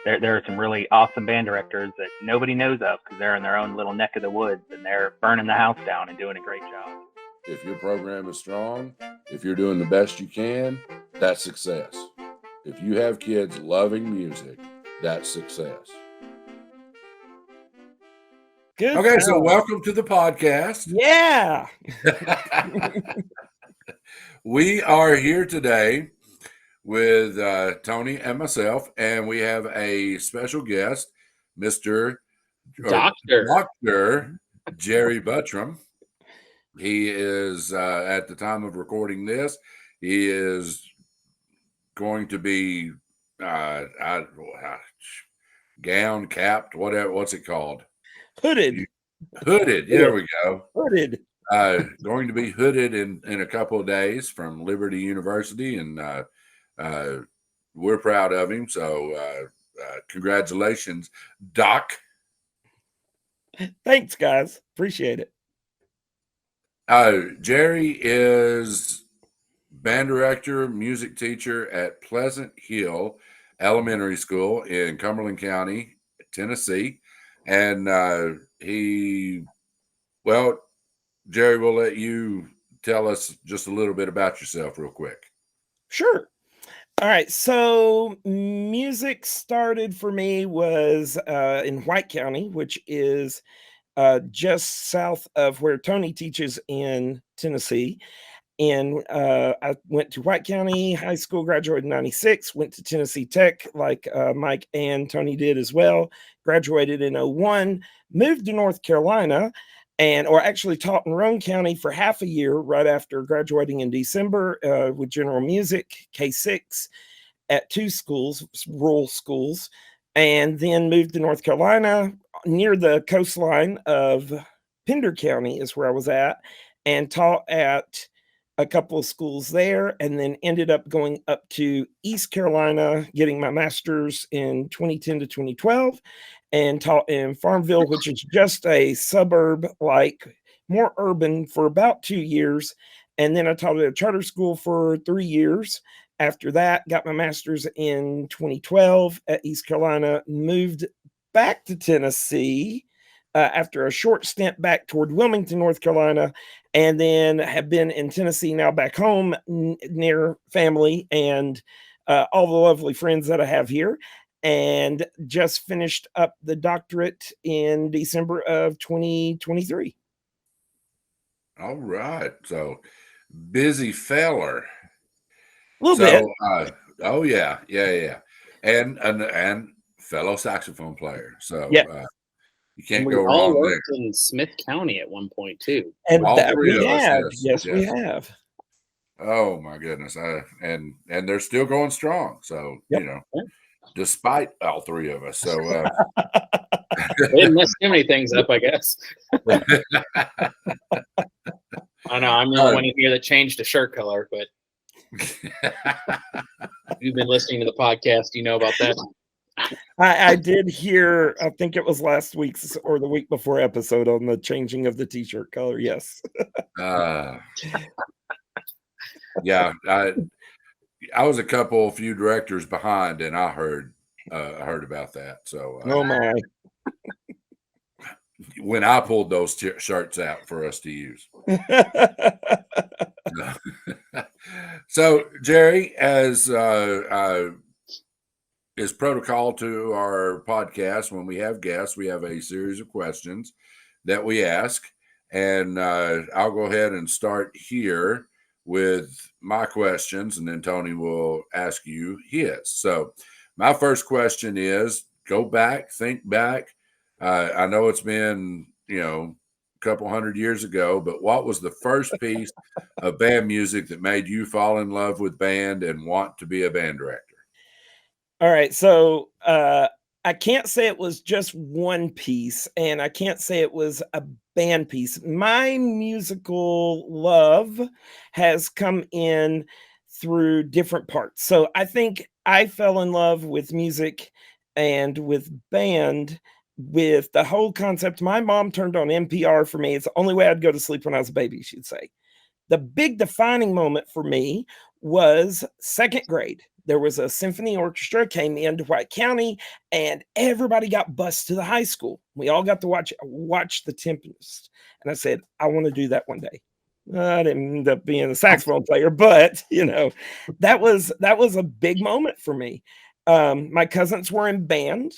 there are some really awesome band directors that nobody knows of because they're in their own little neck of the woods and they're burning the house down and doing a great job. If your program is strong, if you're doing the best you can, that's success. If you have kids loving music, that's success. Good. Okay, so welcome to the podcast. Yeah. We are here today with Tony and myself, and we have a special guest, Dr. Jerry Buttrum. He is, at the time of recording this, he is going to be gown, capped, whatever. What's it called? Hooded. There we go. Hooded. Going to be hooded in a couple of days from Liberty University, and we're proud of him. So congratulations, Doc. Thanks, guys. Appreciate it. Jerry is band director, music teacher at Pleasant Hill Elementary School in Cumberland County, Tennessee. And Jerry, we'll let you tell us just a little bit about yourself real quick. Sure. All right. So music started for me was in White County, which is just south of where Tony teaches in Tennessee. And I went to White County High School, graduated in 96, went to Tennessee Tech like Mike and Tony did as well, graduated in 01, moved to North Carolina, or actually taught in Roane County for half a year right after graduating in December with general music, K6, at 2 schools, rural schools, and then moved to North Carolina near the coastline of Pender County is where I was at, and taught at a couple of schools there, and then ended up going up to East Carolina, getting my master's in 2010 to 2012, and taught in Farmville, which is just a suburb, like more urban, for about 2 years. And then I taught at a charter school for 3 years. After that, got my master's in 2012 at East Carolina, moved back to Tennessee after a short stint back toward Wilmington, North Carolina, and then have been in Tennessee now back home near family and all the lovely friends that I have here, and just finished up the doctorate in December of 2023. All right. So busy feller. A little bit. Oh yeah. And fellow saxophone player. So yeah. You can't go wrong all there. worked in Smith County at one point too. And all that three we of us, have. yes. We have. Oh my goodness. And they're still going strong. So, Yep. Despite all three of us. So they didn't mess too many things up, I guess. I know I'm the only one in here that changed the shirt color, but you've been listening to the podcast, you know about that. I did hear, I think it was last week's or the week before episode on the changing of the t-shirt color. Yes. Yeah. I was a few directors behind, and I heard about that. So, oh my. When I pulled those shirts out for us to use. So, Jerry, as is protocol to our podcast, when we have guests, we have a series of questions that we ask. And I'll go ahead and start here with my questions, and then Tony will ask you his. So my first question is, go back, think back. I know it's been, a couple hundred years ago, but what was the first piece of band music that made you fall in love with band and want to be a band director? All right. So I can't say it was just one piece, and I can't say it was a band piece. My musical love has come in through different parts. So I think I fell in love with music and with band with the whole concept. My mom turned on NPR for me. It's the only way I'd go to sleep when I was a baby, she'd say. The big defining moment for me was second grade. there was a symphony orchestra came into White County, and everybody got bused to the high school. We all got to watch The Tempest, and I said, I want to do that one day. I didn't end up being a saxophone player, but that was a big moment for me. My cousins were in band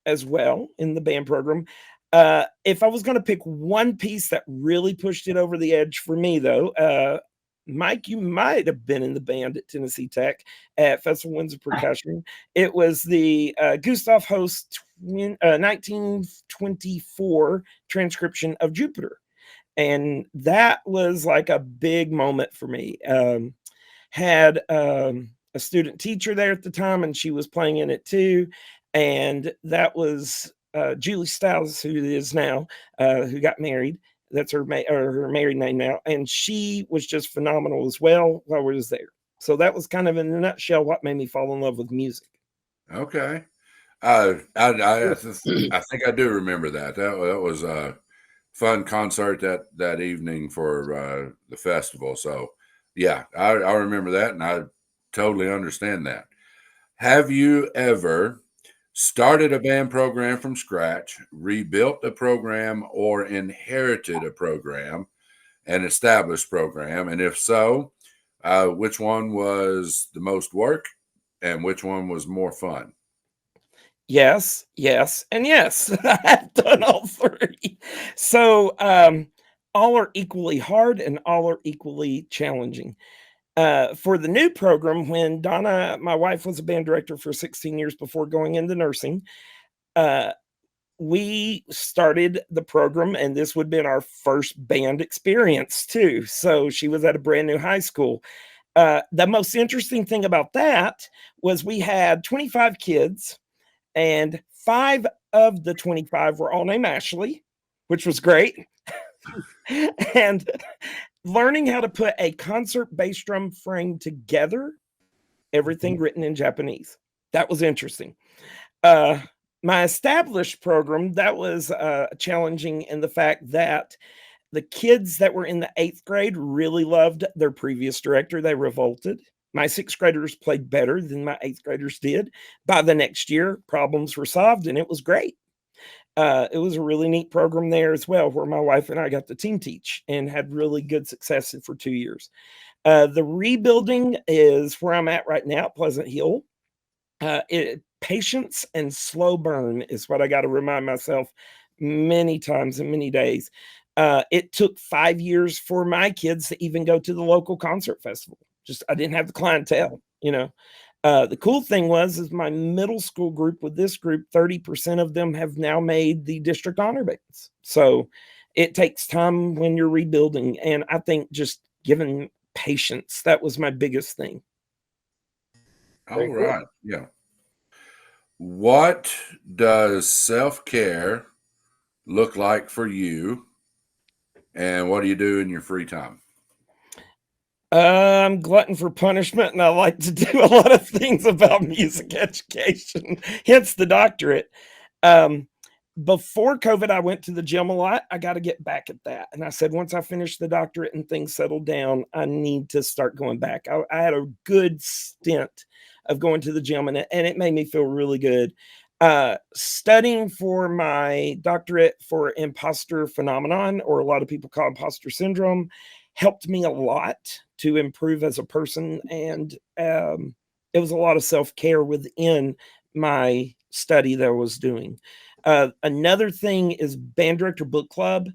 as well, in the band program. If I was going to pick one piece that really pushed it over the edge for me, though, Mike, you might have been in the band at Tennessee Tech at Festival Winds of Percussion. It was the Gustav Holst 1924 transcription of Jupiter. And that was like a big moment for me. Had a student teacher there at the time, and she was playing in it too. And that was Julie Stiles, who is now, who got married. That's her married name now. And she was just phenomenal as well while we was there. So that was kind of in a nutshell what made me fall in love with music. Okay. I think I do remember that. That was a fun concert that evening for the festival. So yeah, I remember that, and I totally understand that. Have you ever started a band program from scratch, rebuilt a program, or inherited a program, an established program? And if so, which one was the most work and which one was more fun? Yes, yes, and yes. I've done all three. So all are equally hard and all are equally challenging. For the new program, when Donna, my wife, was a band director for 16 years before going into nursing, we started the program, and this would have been our first band experience too. So she was at a brand new high school. The most interesting thing about that was we had 25 kids, and 5 of the 25 were all named Ashley, which was great. And learning how to put a concert bass drum frame together, everything written in Japanese. That was interesting. My established program, that was challenging in the fact that the kids that were in the 8th grade really loved their previous director. They revolted. My 6th graders played better than my 8th graders did. By the next year, problems were solved, and it was great. It was a really neat program there as well, where my wife and I got to team teach and had really good success for 2 years. The rebuilding is where I'm at right now at Pleasant Hill. Patience and slow burn is what I got to remind myself many times and many days. It took 5 years for my kids to even go to the local concert festival. Just, I didn't have the clientele, The cool thing is my middle school group, with this group, 30% of them have now made the district honor bands. So it takes time when you're rebuilding. And I think just giving patience, that was my biggest thing. All right. Yeah. What does self-care look like for you, and what do you do in your free time? I'm glutton for punishment, and I like to do a lot of things about music education, hence the doctorate. Before COVID, I went to the gym a lot. I got to get back at that. And I said, once I finish the doctorate and things settle down, I need to start going back. I had a good stint of going to the gym, and it made me feel really good. Studying for my doctorate for imposter phenomenon, or a lot of people call imposter syndrome, helped me a lot to improve as a person. And it was a lot of self-care within my study that I was doing. Another thing is band director book club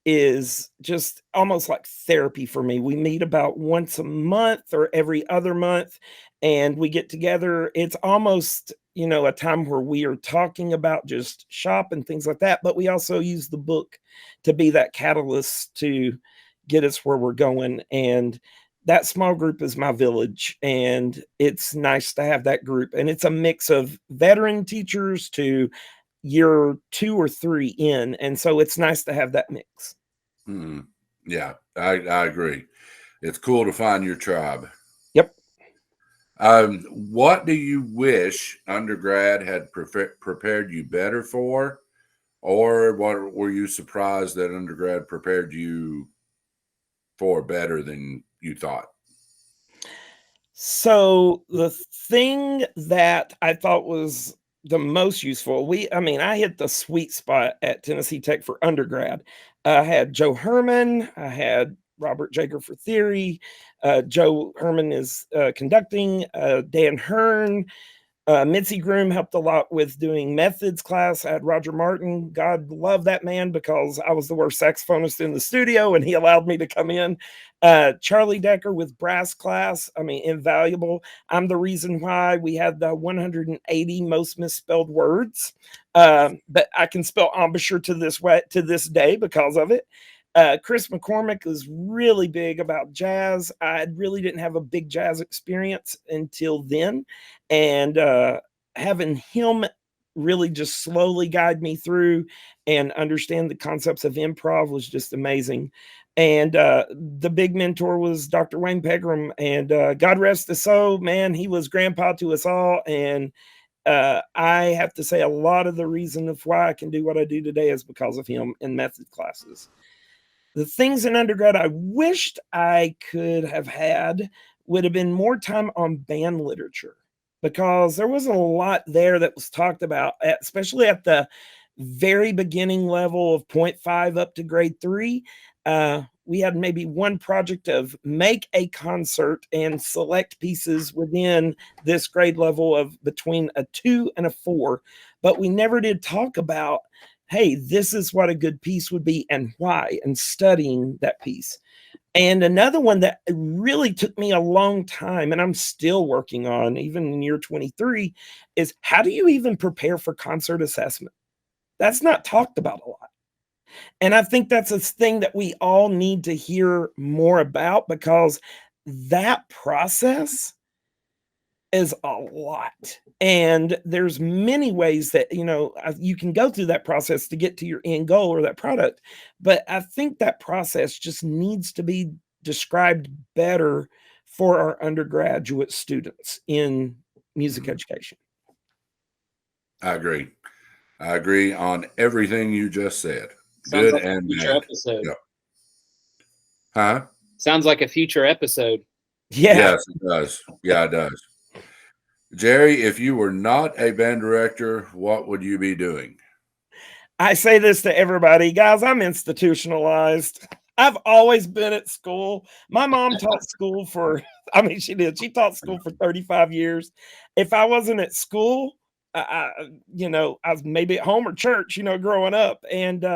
is just almost like therapy for me. We meet about once a month or every other month, and we get together. It's almost, a time where we are talking about just shop and things like that, but we also use the book to be that catalyst to get us where we're going. And that small group is my village, and it's nice to have that group. And it's a mix of veteran teachers to year 2 or 3 in. And so it's nice to have that mix. Mm-hmm. Yeah, I agree. It's cool to find your tribe. Yep. What do you wish undergrad had prepared you better for, or what were you surprised that undergrad prepared you for better than you thought? So the thing that I thought was the most useful, I hit the sweet spot at Tennessee Tech for undergrad. I had Joe Herman, I had Robert Jager for theory. Joe Herman is conducting, Dan Hearn, Mitzi Groom helped a lot with doing methods class. I had Roger Martin. God love that man because I was the worst saxophonist in the studio and he allowed me to come in. Charlie Decker with brass class. Invaluable. I'm the reason why we had the 180 most misspelled words. But I can spell embouchure to this day because of it. Chris McCormick was really big about jazz. I really didn't have a big jazz experience until then. And having him really just slowly guide me through and understand the concepts of improv was just amazing. And the big mentor was Dr. Wayne Pegram. And God rest his soul, man, he was grandpa to us all. And I have to say a lot of the reason of why I can do what I do today is because of him in method classes. The things in undergrad I wished I could have had would have been more time on band literature because there wasn't a lot there that was talked about, especially at the very beginning level of 0.5 up to grade 3. We had maybe one project of make a concert and select pieces within this grade level of between a 2 and a 4, but we never did talk about, hey, this is what a good piece would be and why, and studying that piece. And another one that really took me a long time, and I'm still working on, even in year 23, is how do you even prepare for concert assessment? That's not talked about a lot. And I think that's a thing that we all need to hear more about because that process is a lot. And there's many ways that, you can go through that process to get to your end goal or that product. But I think that process just needs to be described better for our undergraduate students in music education. I agree. I agree on everything you just said. Sounds Good like and a future bad. episode. Yep. Huh? Sounds like a future episode. Yeah. Yes, it does. Yeah, it does. Jerry, if you were not a band director, what would you be doing? I say this to everybody, guys, I'm institutionalized. I've always been at school. My mom taught school she did. She taught school for 35 years. If I wasn't at school, I was maybe at home or church, growing up. And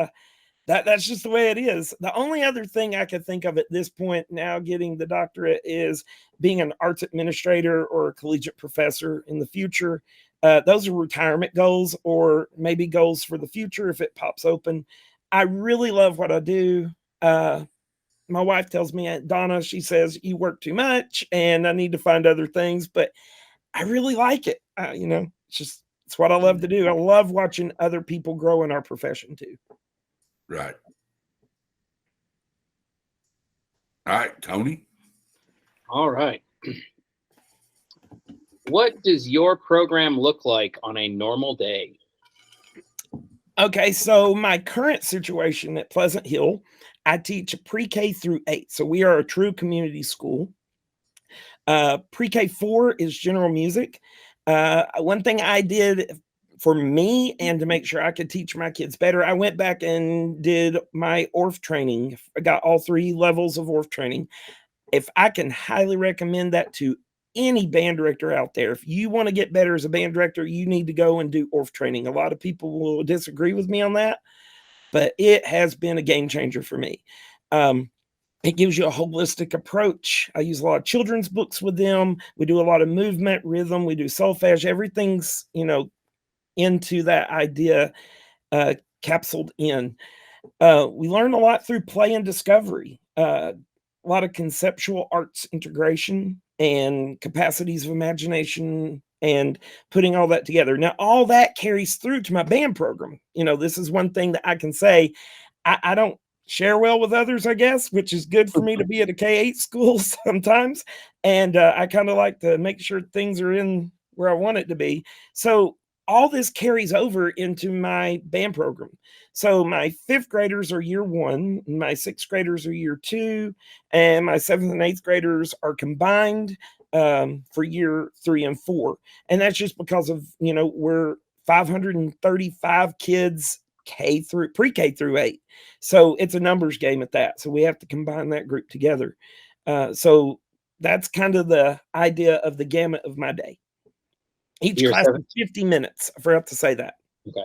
that's just the way it is. The only other thing I could think of at this point now getting the doctorate is being an arts administrator or a collegiate professor in the future. Those are retirement goals or maybe goals for the future if it pops open. I really love what I do. My wife tells me, Donna, she says, you work too much and I need to find other things, but I really like it. It's what I love to do. I love watching other people grow in our profession too. Right. All right, Tony. All right. What does your program look like on a normal day? Okay, so my current situation at Pleasant Hill, I teach pre-K through 8. So we are a true community school. Pre-K 4 is general music. One thing I did for me and to make sure I could teach my kids better, I went back and did my ORF training. I got all 3 levels of ORF training. If I can highly recommend that to any band director out there, if you want to get better as a band director, you need to go and do ORF training. A lot of people will disagree with me on that, but it has been a game changer for me. It gives you a holistic approach. I use a lot of children's books with them. We do a lot of movement, rhythm. We do solfege. Everything's, into that idea capsuled in. We learn a lot through play and discovery. A lot of conceptual arts integration and capacities of imagination and putting all that together. Now, all that carries through to my band program. This is one thing that I can say. I don't share well with others, I guess, which is good for me to be at a K-8 school sometimes. And I kind of like to make sure things are in where I want it to be. So all this carries over into my band program. So my 5th graders are year 1, my 6th graders are year 2, and my 7th and 8th graders are combined. for year 3 and 4. And that's just because of, we're 535 kids pre-K through 8. So it's a numbers game at that. So we have to combine that group together. So that's kind of the idea of the gamut of my day. Each class is 50 minutes. I forgot to say that. Okay.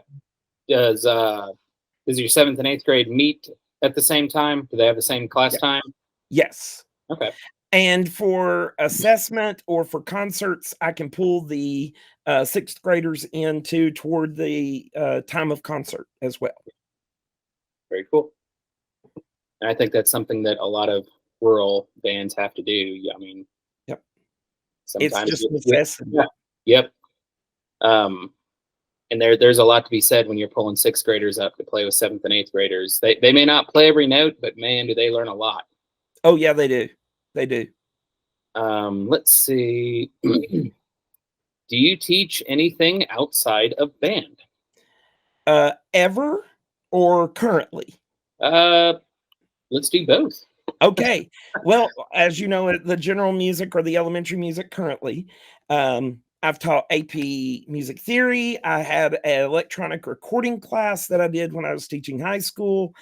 Does your 7th and 8th grade meet at the same time? Do they have the same class time? Yes. Okay. And for assessment or for concerts, I can pull the 6th graders toward the time of concert as well. Very cool. And I think that's something that a lot of rural bands have to do. I mean, yep. Sometimes it's just necessity. Yeah. Yep. And there's a lot to be said when you're pulling 6th graders up to play with 7th and 8th graders. They may not play every note, but man, do they learn a lot. Oh yeah, they do. They do. Let's see. Do you teach anything outside of band? Ever or currently? Let's do both. Okay. Well, as you know, the general music or the elementary music currently, I've taught AP music theory. I had an electronic recording class that I did when I was teaching high school.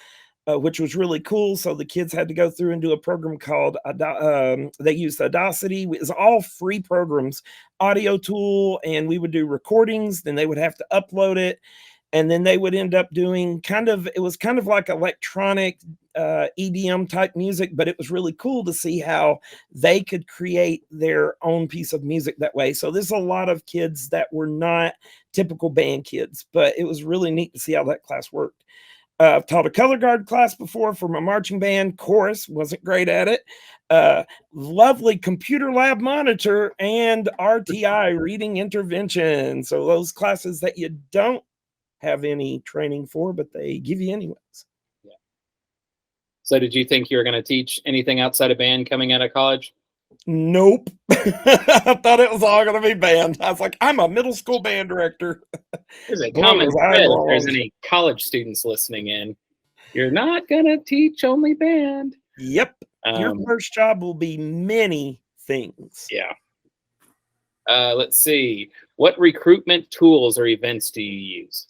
Which was really cool. So the kids had to go through and do a program called, they used Audacity. It was all free programs, Audio Tool, and we would do recordings. Then they would have to upload it. And then they would end up doing it was kind of like electronic EDM type music, but it was really cool to see how they could create their own piece of music that way. So there's a lot of kids that were not typical band kids, but it was really neat to see how that class worked. I've taught a color guard class before for my marching band. Chorus, wasn't great at it. Lovely computer lab monitor and RTI, reading intervention. So those classes that you don't have any training for, but they give you anyways. Yeah. So did you think you were going to teach anything outside of band coming out of college? Nope. I thought it was all going to be band. I was like, I'm a middle school band director. There's a common thread if there's any college students listening in. You're not going to teach only band. Yep. Your first job will be many things. Yeah. Let's see. What recruitment tools or events do you use?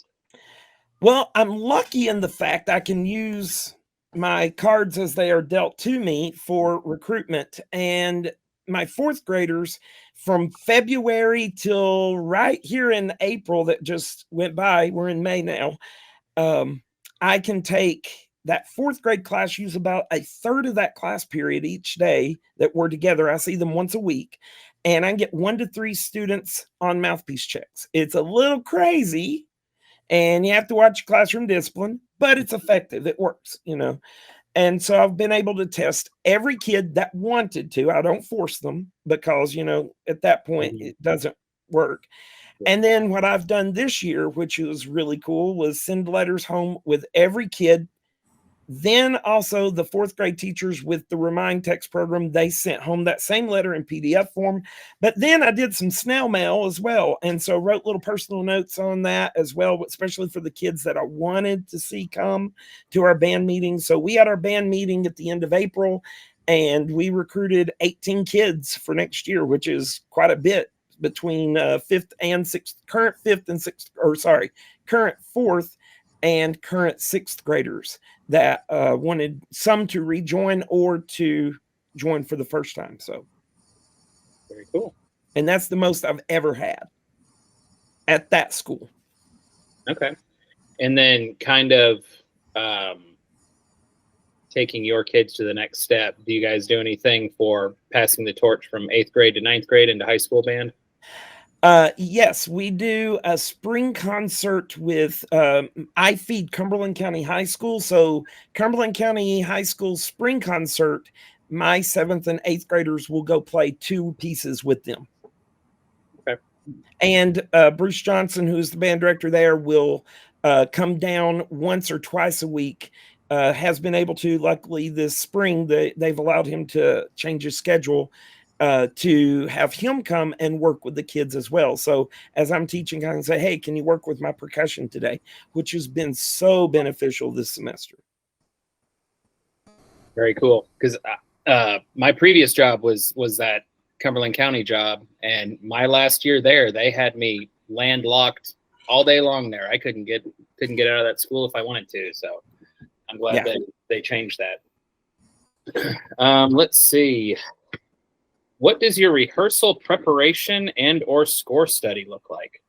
Well, I'm lucky in the fact I can use my cards as they are dealt to me for recruitment. And my 4th graders from February till right here in April that just went by, we're in May now, I can take that 4th grade class, use about a third of that class period each day that we're together. I see them once a week, and I can get 1 to 3 students on mouthpiece checks. It's a little crazy, and you have to watch classroom discipline, but it's effective. It works, And so I've been able to test every kid that wanted to. I don't force them because, at that point, it doesn't work. And then what I've done this year, which was really cool, was send letters home with every kid. Then also the 4th grade teachers with the Remind Text program, they sent home that same letter in PDF form. But then I did some snail mail as well. And so wrote little personal notes on that as well, especially for the kids that I wanted to see come to our band meeting. So we had our band meeting at the end of April, and we recruited 18 kids for next year, which is quite a bit between 5th and 6th, current 5th and 6th, current 4th and current 6th graders that wanted some to rejoin or to join for the first time. So very cool. And that's the most I've ever had at that school. Okay. And then kind of taking your kids to the next step, do you guys do anything for passing the torch from 8th grade to 9th grade into high school band? Yes, we do a spring concert with, I feed Cumberland County High School. So Cumberland County High School spring concert, my 7th and 8th graders will go play 2 pieces with them. Okay. And Bruce Johnson, who's the band director there, will come down once or twice a week. Has been able to, luckily this spring, they've allowed him to change his schedule to have him come and work with the kids as well. So as I'm teaching, I can say, hey, can you work with my percussion today? Which has been so beneficial this semester. Very cool. Because my previous job was that Cumberland County job, and my last year there, they had me landlocked all day long there. I couldn't get out of that school if I wanted to. So I'm glad that they changed that. Let's see. What does your rehearsal preparation and or score study look like?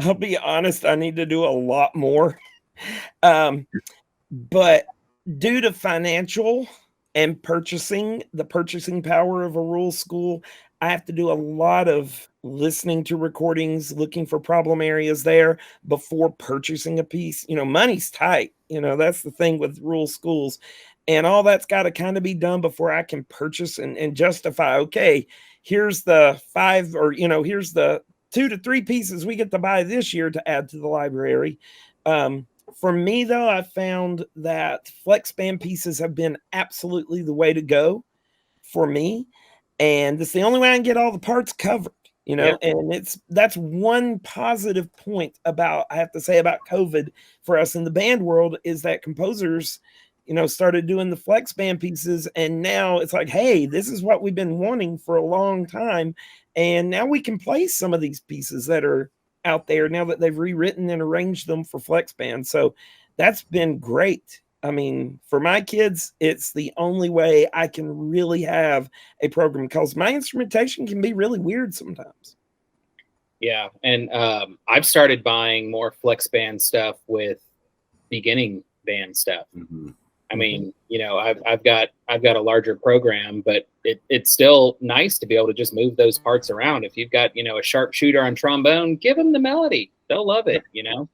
I'll be honest, I need to do a lot more. But due to financial and the purchasing power of a rural school, I have to do a lot of listening to recordings, looking for problem areas there before purchasing a piece. Money's tight. That's the thing with rural schools. And all that's got to kind of be done before I can purchase and justify, okay, here's the 5 or, here's the 2 to 3 pieces we get to buy this year to add to the library. For me, though, I found that flex band pieces have been absolutely the way to go for me. And it's the only way I can get all the parts covered, and that's one positive point I have to say about COVID for us in the band world is that composers, started doing the flex band pieces. And now it's like, hey, this is what we've been wanting for a long time. And now we can play some of these pieces that are out there now that they've rewritten and arranged them for flex band. So that's been great. I mean, for my kids, it's the only way I can really have a program because my instrumentation can be really weird sometimes. Yeah. And I've started buying more flex band stuff with beginning band stuff. Mm-hmm. I mean, I've got a larger program, but it's still nice to be able to just move those parts around. If you've got, a sharpshooter on trombone, give them the melody. They'll love it, and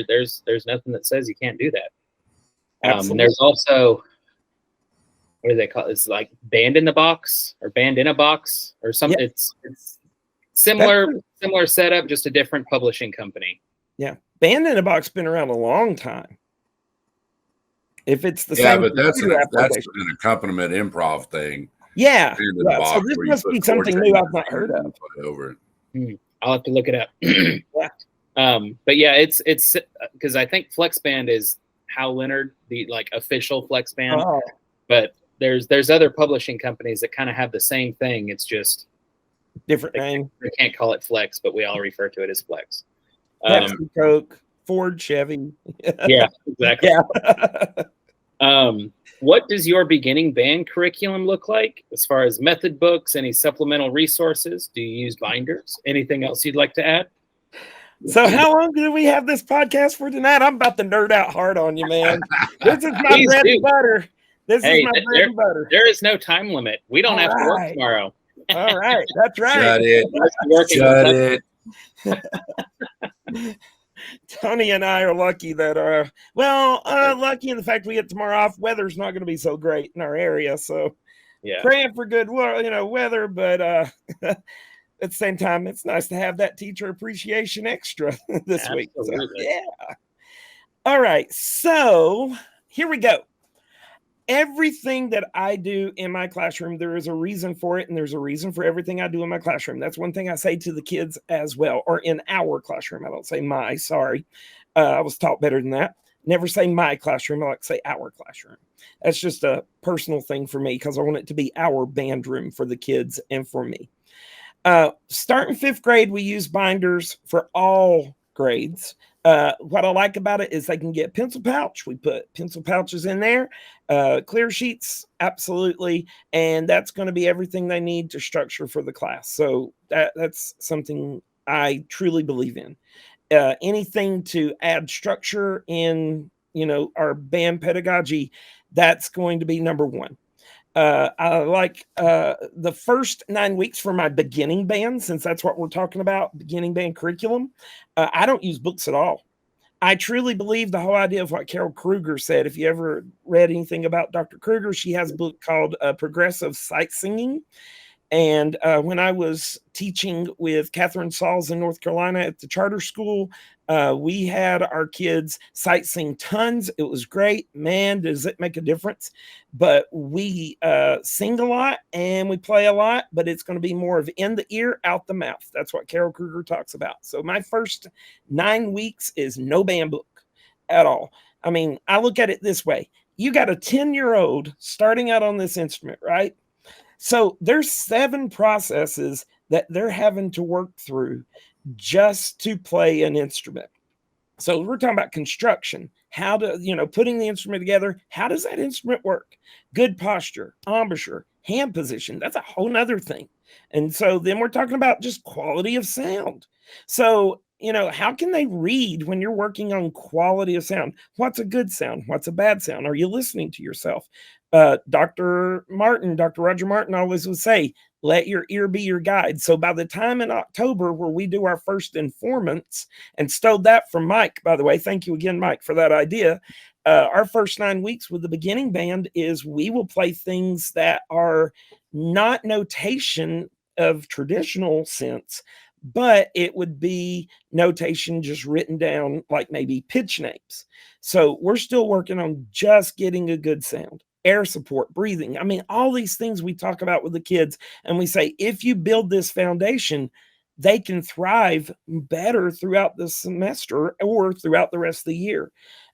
there's nothing that says you can't do that. And there's also, what do they call it? It's like band in the box or band in a box or something. Yeah. It's similar setup, just a different publishing company. Yeah. Band in a box been around a long time. If it's the same. Yeah, but that's an accompaniment improv thing. Yeah. So this must be something new I've not heard of. I'll have to look it up. Yeah. But yeah, it's because I think flex band is Hal Leonard, the official flex band. Oh. But there's other publishing companies that kind of have the same thing. It's just different name. They can't call it flex, but we all refer to it as flex. Pepsi, Coke, Ford, Chevy. Yeah, exactly. Yeah. What does your beginning band curriculum look like as far as method books, any supplemental resources? Do you use binders? Anything else you'd like to add? So how long do we have this podcast for tonight? I'm about to nerd out hard on you, man. This is my bread and butter. This is my bread and butter. There is no time limit. We don't have to work tomorrow. All right. That's right. Shut it. Tony and I are lucky that lucky in the fact we get tomorrow off. Weather's not going to be so great in our area, so praying for good weather, but at the same time it's nice to have that teacher appreciation extra this week. So, yeah. All right, so here we go. Everything that I do in my classroom, there is a reason for it, and there's a reason for everything I do in my classroom. That's one thing I say to the kids as well, or in our classroom. I don't say my, sorry. I was taught better than that. Never say my classroom. I like to say our classroom. That's just a personal thing for me because I want it to be our band room for the kids and for me. Starting 5th grade, we use binders for all grades. What I like about it is they can get pencil pouch. We put pencil pouches in there, clear sheets, absolutely. And that's going to be everything they need to structure for the class. So that's something I truly believe in. Anything to add structure in, our band pedagogy, that's going to be number one. I like the first 9 weeks for my beginning band, since that's what we're talking about, beginning band curriculum. I don't use books at all. I truly believe the whole idea of what Carol Kruger said. If you ever read anything about Dr. Kruger, she has a book called Progressive Sight Singing. And when I was teaching with Catherine Sauls in North Carolina at the charter school, we had our kids sight sing tons. It was great. Man, does it make a difference. But we sing a lot and we play a lot, but it's going to be more of in the ear, out the mouth. That's what Carol Kruger talks about. So my first 9 weeks is no band book at all. I mean, I look at it this way. You got a 10-year-old starting out on this instrument, right? So there's 7 processes that they're having to work through just to play an instrument. So we're talking about construction, how to, putting the instrument together. How does that instrument work? Good posture, embouchure, hand position. That's a whole nother thing. And so then we're talking about just quality of sound. So, how can they read when you're working on quality of sound? What's a good sound? What's a bad sound? Are you listening to yourself? Dr. Roger Martin always would say, let your ear be your guide. So by the time in October where we do our first informants, and stole that from Mike, by the way, thank you again, Mike, for that idea. Our first 9 weeks with the beginning band is we will play things that are not notation of traditional sense, but it would be notation just written down, like maybe pitch names. So we're still working on just getting a good sound, air support, breathing. I mean, all these things we talk about with the kids, and we say, if you build this foundation, they can thrive better throughout the semester or throughout the rest of the year.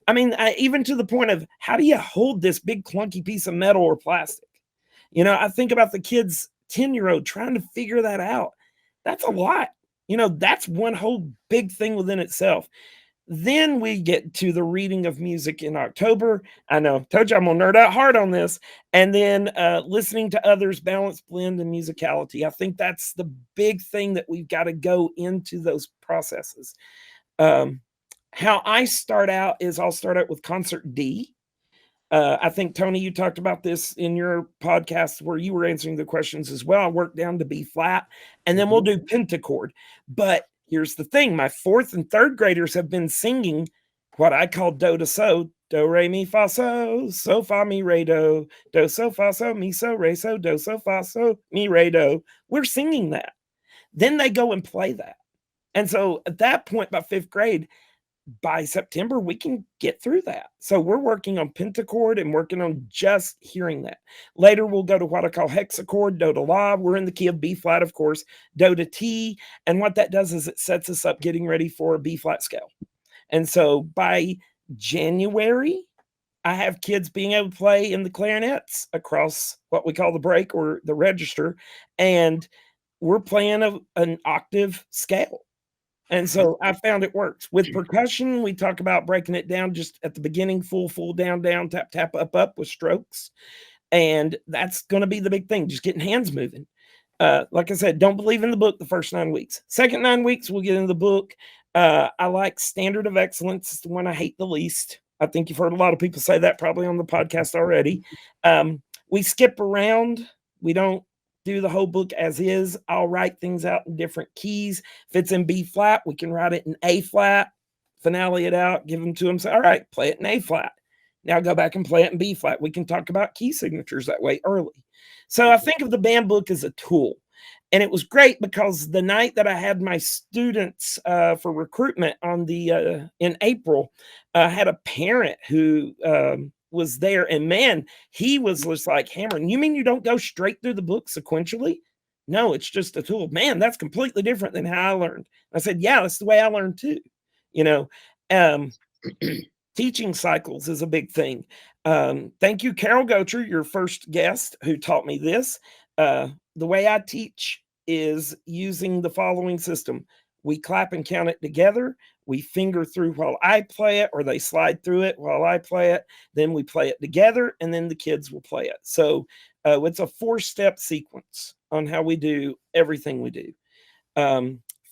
I mean, even to the point of, how do you hold this big clunky piece of metal or plastic? I think about the kids, 10-year-old, trying to figure that out. That's a lot. That's one whole big thing within itself. Then we get to the reading of music in October. I know, told you I'm gonna nerd out hard on this. And then listening to others, balance, blend, and musicality. I think that's the big thing that we've got to go into those processes. How I start out is I'll start out with concert D. I think, Tony, you talked about this in your podcast where you were answering the questions as well. I work down to B flat, and then we'll do pentachord. But here's the thing. My 4th and 3rd graders have been singing what I call do to so, do, re, mi, fa, so fa, mi, re, do, so, fa, so, mi, so, re, so, do, so, fa, so, mi, re, do. We're singing that. Then they go and play that. And so at that point, by 5th grade, by September, we can get through that. So we're working on pentachord and working on just hearing that. Later, we'll go to what I call hexachord, do to la. We're in the key of B flat, of course, do to T. And what that does is it sets us up getting ready for a B flat scale. And so by January, I have kids being able to play in the clarinets across what we call the break or the register. And we're playing an octave scale. And so I found it works. With percussion, we talk about breaking it down just at the beginning, full, down, tap, tap, up with strokes. And that's going to be the big thing, just getting hands moving. Like I said, don't believe in the book the first 9 weeks. Second 9 weeks, we'll get into the book. I like Standard of Excellence. It's the one I hate the least. I think you've heard a lot of people say that probably on the podcast already. We skip around. We don't do the whole book as is. I'll write things out in different keys. If it's in B flat, we can write it in A flat, finale it out, give them to them. Say, all right, play it in A flat. Now go back and play it in B flat. We can talk about key signatures that way early. So I think of the band book as a tool. And it was great because the night that I had my students for recruitment in April, I had a parent who was there, and man, he was just like hammering. You mean you don't go straight through the book sequentially? No, it's just a tool. Man, that's completely different than how I learned. I said, yeah, that's the way I learned too. Teaching cycles is a big thing. Thank you, Carol Gocher, your first guest who taught me this. The way I teach is using the following system. We clap and count it together. We finger through while I play it, or they slide through it while I play it. Then we play it together, and then the kids will play it. So it's a 4-step sequence on how we do everything we do.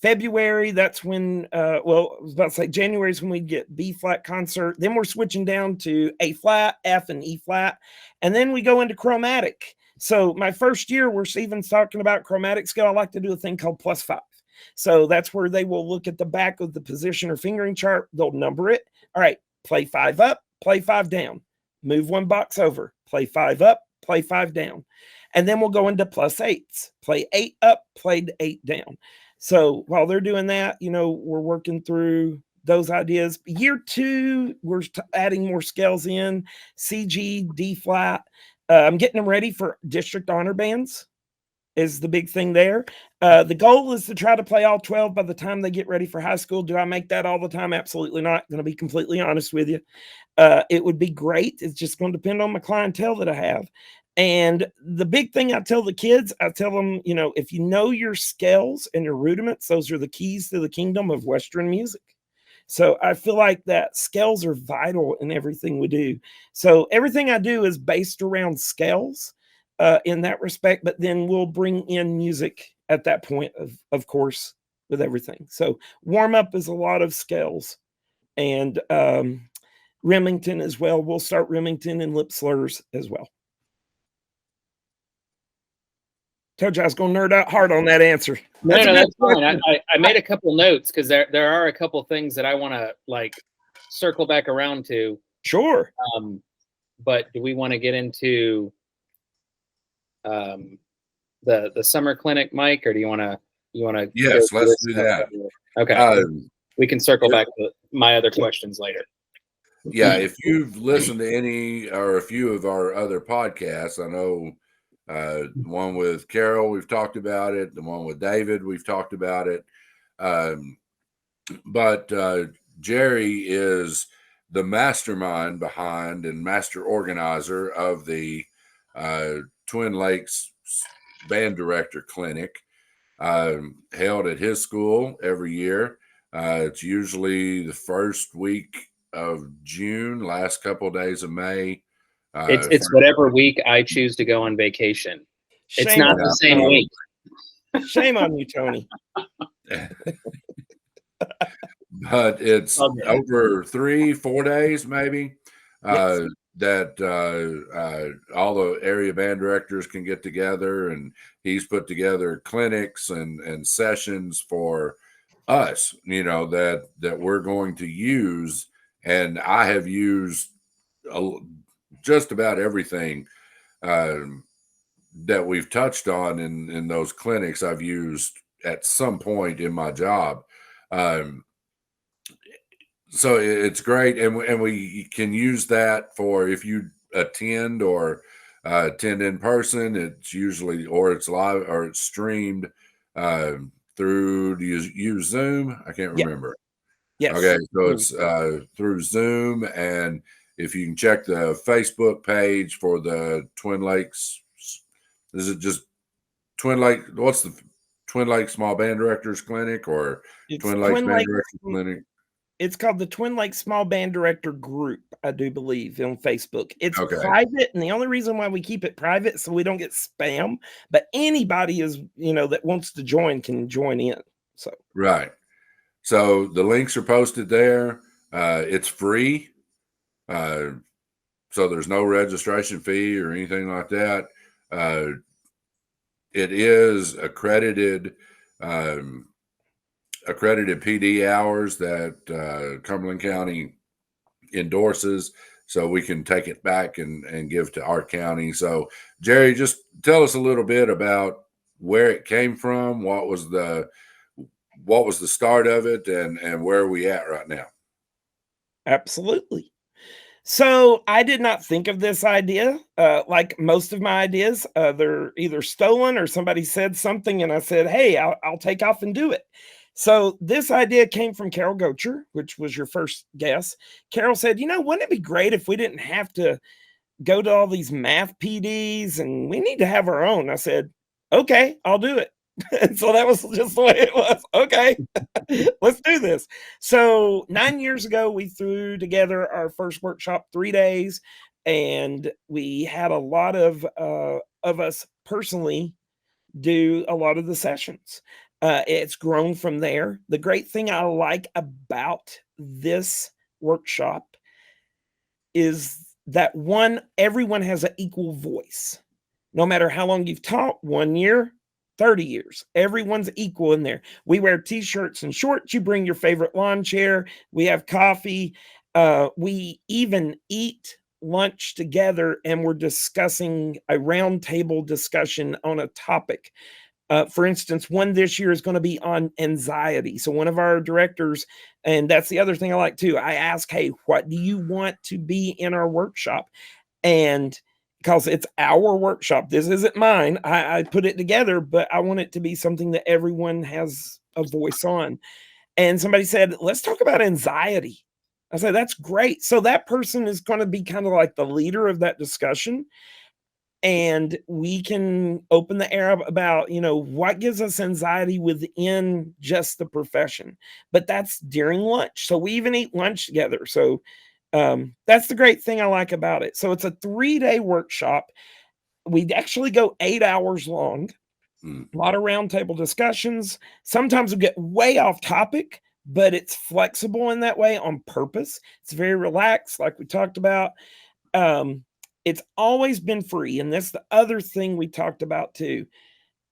February, that's when, I was about to say January is when we get B flat concert. Then we're switching down to A flat, F, and E flat. And then we go into chromatic. So my first year, where Stephen's talking about chromatic scale, I like to do a thing called +5. So that's where they will look at the back of the position or fingering chart. They'll number it. All right, play 5 up, play 5 down. Move 1 box over, play 5 up, play 5 down. And then we'll go into +8s. Play 8 up, play 8 down. So while they're doing that, we're working through those ideas. Year 2, we're adding more scales in, CG, D flat. I'm getting them ready for district honor bands is the big thing there. The goal is to try to play all 12 by the time they get ready for high school. Do I make that all the time? Absolutely not. Going to be completely honest with you. It would be great. It's just going to depend on my clientele that I have. And the big thing I tell the kids, I tell them, you know, if you know your scales and your rudiments, those are the keys to the kingdom of Western music. So I feel like that scales are vital in everything we do. So everything I do is based around scales in that respect, but then we'll bring in music at that point, of course, with everything. So warm up is a lot of scales, and Remington as well. We'll start Remington and lip slurs as well. Told you I was going to nerd out hard on that answer. No, that's fine. I made a couple notes because there are a couple things that I want to like circle back around to. Sure. But do we want to get into the summer clinic, Mike, or do you want to Yes, let's do that. Okay. We can circle back to my other questions later. Yeah, if you've listened to any or a few of our other podcasts, I know the one with Carol, we've talked about it. The one with David, we've talked about it. But Jerry is the mastermind behind and master organizer of the Twin Lakes Band Director Clinic, held at his school every year. It's usually the first week of June, last couple of days of May. It's whatever week I choose to go on vacation. It's not the same week. Shame on you, Tony. But it's over 3-4 days, maybe, Yes. that all the area band directors can get together, and he's put together clinics and sessions for us, you know, that we're going to use. And I have used just about everything that we've touched on in those clinics. I've used at some point in my job. So it's great. And we can use that for if you attend or attend in person. It's usually, or it's live or it's streamed through, do you use Zoom? I can't remember. Yes. Okay, so it's through Zoom, and if you can check the Facebook page for the Twin Lakes, is it just Twin Lake? What's the Twin Lake Small Band Directors Clinic or Twin Lakes Band Directors Clinic? It's called the Twin Lakes Small Band Director Group, I do believe, on Facebook. It's private, and the only reason why we keep it private so we don't get spam. But anybody is, you know, that wants to join can join in. So right. So the links are posted there. It's free. So there's no registration fee or anything like that. It is accredited PD hours that Cumberland County endorses, so we can take it back and give to our county. So Jerry, just tell us a little bit about where it came from, what was the start of it, and where are we at right now? Absolutely. So I did not think of this idea. Like most of my ideas, they're either stolen or somebody said something and I said, hey, I'll take off and do it. So this idea came from Carol Gocher, which was your first guess. Carol said, you know, wouldn't it be great if we didn't have to go to all these math PDs and we need to have our own? I said, okay, I'll do it. And so that was just the way it was. Okay, let's do this. So 9 years ago, we threw together our first workshop, 3 days, and we had a lot of us personally do a lot of the sessions. It's grown from there. The great thing I like about this workshop is that everyone has an equal voice. No matter how long you've taught, 1 year, 30 years, everyone's equal in there. We wear t-shirts and shorts. You bring your favorite lawn chair. We have coffee. We even eat lunch together, and we're discussing a roundtable discussion on a topic. For instance, one this year is going to be on anxiety. So one of our directors, and that's the other thing I like too, I ask, hey, what do you want to be in our workshop? And because it's our workshop, this isn't mine. I put it together, but I want it to be something that everyone has a voice on. And somebody said, let's talk about anxiety. I said, that's great. So that person is going to be kind of like the leader of that discussion. and we can open the air up about, what gives us anxiety within just the profession. But that's during lunch. So we even eat lunch together. So that's the great thing I like about it. So it's a 3-day workshop. We actually go 8 hours long. A lot of roundtable discussions. Sometimes we get way off topic, but it's flexible in that way on purpose. It's very relaxed, like we talked about. It's always been free. And that's the other thing we talked about too.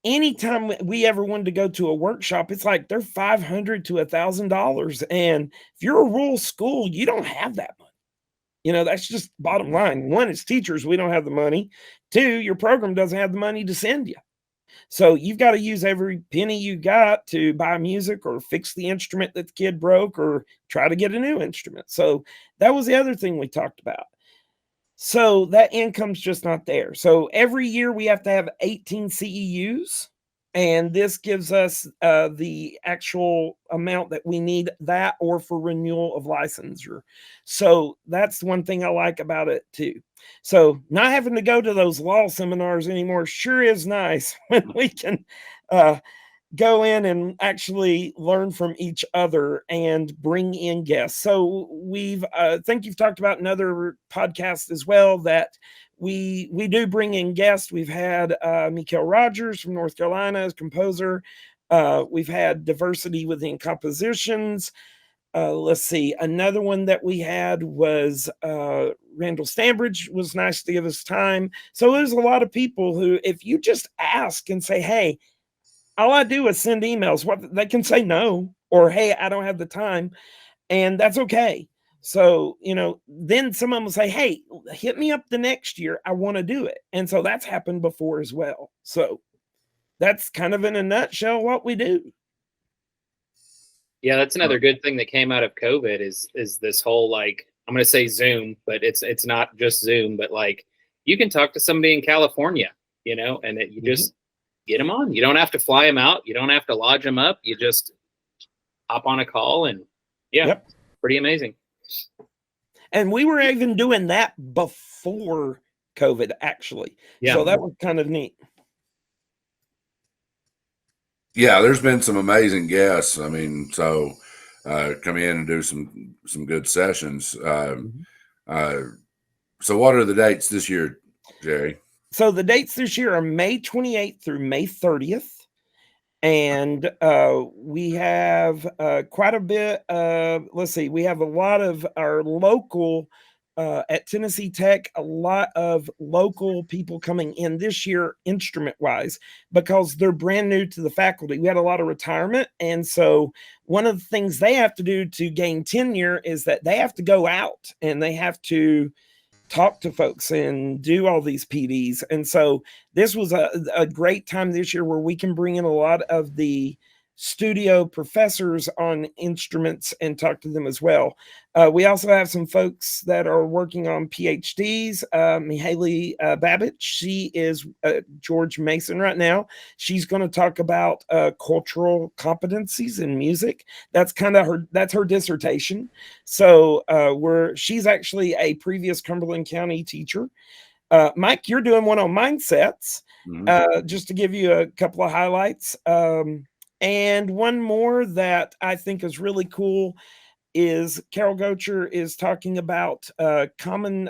Anytime we ever wanted to go to a workshop, it's like they're $500 to $1,000. And if you're a rural school, you don't have that money. That's just bottom line. One, it's teachers. We don't have the money. Two, your program doesn't have the money to send you. So you've got to use every penny you got to buy music or fix the instrument that the kid broke or try to get a new instrument. So that was the other thing we talked about. So that income's just not there. So every year we have to have 18 CEUs, and this gives us the actual amount that we need, that or for renewal of licensure. So that's one thing I like about it too. So not having to go to those law seminars anymore sure is nice when we can go in and actually learn from each other and bring in guests. So we've think you've talked about in other podcasts as well that we do bring in guests. We've had Mikael Rogers from North Carolina as composer. We've had diversity within compositions. Let's see. Another one that we had was Randall Stambridge was nice to give us time. So there's a lot of people who, if you just ask and say, hey, all I do is send emails. What they can say no, or hey, I don't have the time, and that's okay. So, then someone will say, hey, hit me up the next year. I want to do it. And so that's happened before as well. So that's kind of in a nutshell what we do. Yeah, that's another good thing that came out of COVID is this whole, like, I'm going to say Zoom, but it's not just Zoom, but like you can talk to somebody in California, and you just get them on. You don't have to fly them out. You don't have to lodge them up. You just hop on a call and pretty amazing. And we were even doing that before COVID, actually. Yeah. So that was kind of neat. Yeah, there's been some amazing guests. I mean, so come in and do some good sessions. So what are the dates this year, Jerry? So the dates this year are May 28th through May 30th. And we have quite a bit. Let's see, we have a lot of our local at Tennessee Tech, a lot of local people coming in this year, instrument wise, because they're brand new to the faculty. We had a lot of retirement. And so one of the things they have to do to gain tenure is that they have to go out and they have to talk to folks and do all these PDs. And so this was a great time this year where we can bring in a lot of the studio professors on instruments and talk to them as well. We also have some folks that are working on PhDs. Mihaly Babich, she is George Mason right now. She's going to talk about cultural competencies in music. That's kind of her dissertation. So she's actually a previous Cumberland County teacher. Mike, you're doing one on mindsets, just to give you a couple of highlights. And one more that I think is really cool is Carol Gocher is talking about talking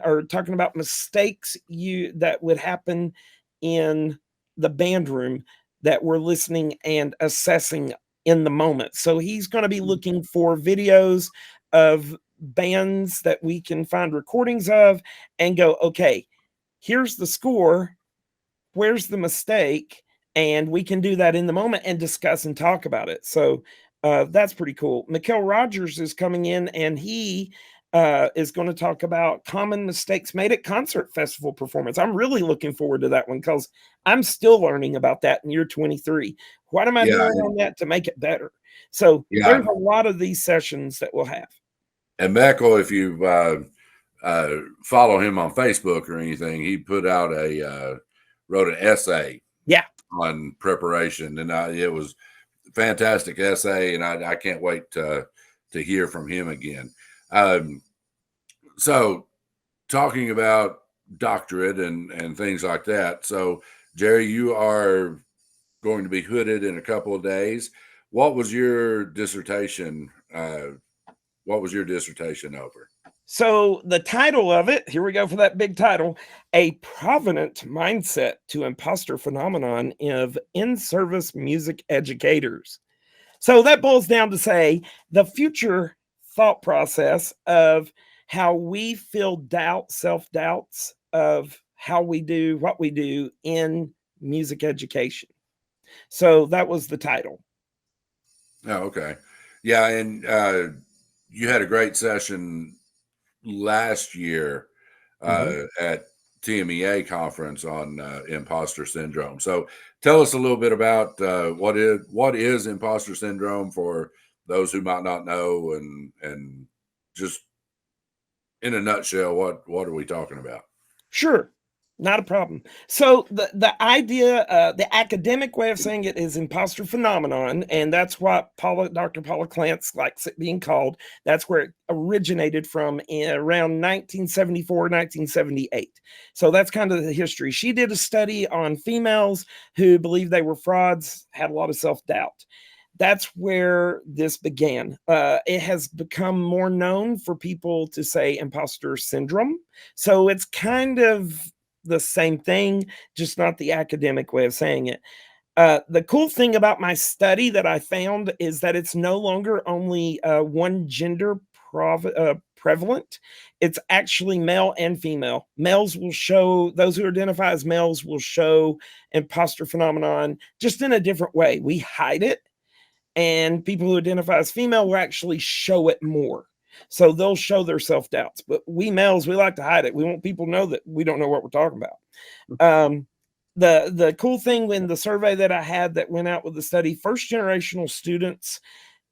about mistakes that would happen in the band room that we're listening and assessing in the moment. So he's going to be looking for videos of bands that we can find recordings of and go, okay, here's the score, where's the mistake? And we can do that in the moment and discuss and talk about it. So that's pretty cool. Mikael Rogers is coming in and he is going to talk about common mistakes made at concert festival performance. I'm really looking forward to that one because I'm still learning about that in year 23. What am I doing on that to make it better? So there's a lot of these sessions that we'll have. And Michael, if you follow him on Facebook or anything, he put out wrote an essay on preparation, and it was a fantastic essay, and I can't wait to hear from him again. So talking about doctorate and things like that. So, Jerry, you are going to be hooded in a couple of days. What was your dissertation? What was your dissertation over? So the title of it, here we go for that big title, A Provenant Mindset to Imposter Phenomenon of In-Service Music Educators. So that boils down to say the future thought process of how we feel doubt, self-doubts of how we do what we do in music education. So that was the title. Oh, okay. Yeah, and you had a great session last year at TMEA conference on imposter syndrome. So tell us a little bit about what is imposter syndrome for those who might not know, and just in a nutshell, what are we talking about? Sure, not a problem. So the idea, the academic way of saying it is imposter phenomenon, and that's what Dr. Paula Clance likes it being called. That's where it originated from in around 1974, 1978. So that's kind of the history. She did a study on females who believed they were frauds, had a lot of self-doubt. That's where this began. It has become more known for people to say imposter syndrome. So it's kind of the same thing, just not the academic way of saying it. The cool thing about my study that I found is that it's no longer only one gender prevalent. It's actually male and female. Males will show, those who identify as males will show imposter phenomenon just in a different way. We hide it, and people who identify as female will actually show it more. So they'll show their self-doubts, but we males, we like to hide it. We want people to know that we don't know what we're talking about. The cool thing in the survey that I had that went out with the study, first generational students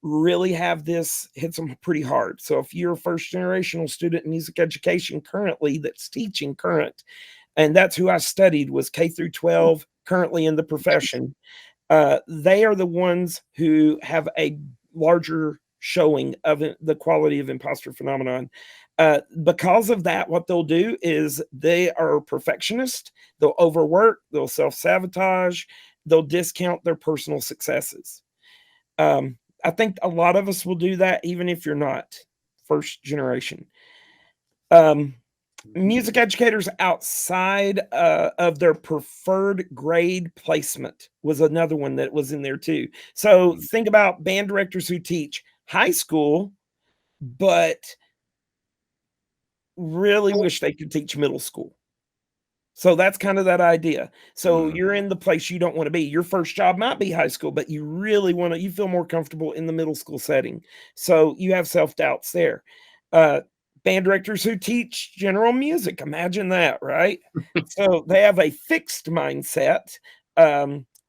really have this, hits them pretty hard. So if you're a first generational student in music education currently that's teaching current, and that's who I studied, was K through 12, currently in the profession, they are the ones who have a larger showing of the quality of imposter phenomenon. Because of that, what they'll do is they are perfectionist. They'll overwork, they'll self-sabotage, they'll discount their personal successes. I think a lot of us will do that, even if you're not first generation. Music educators outside of their preferred grade placement was another one that was in there too. So think about band directors who teach high school, but really wish they could teach middle school. So that's kind of that idea. So you're in the place you don't want to be. Your first job might be high school, but you really want to, you feel more comfortable in the middle school setting. So you have self-doubts there. Band directors who teach general music, imagine that, right? So they have a fixed mindset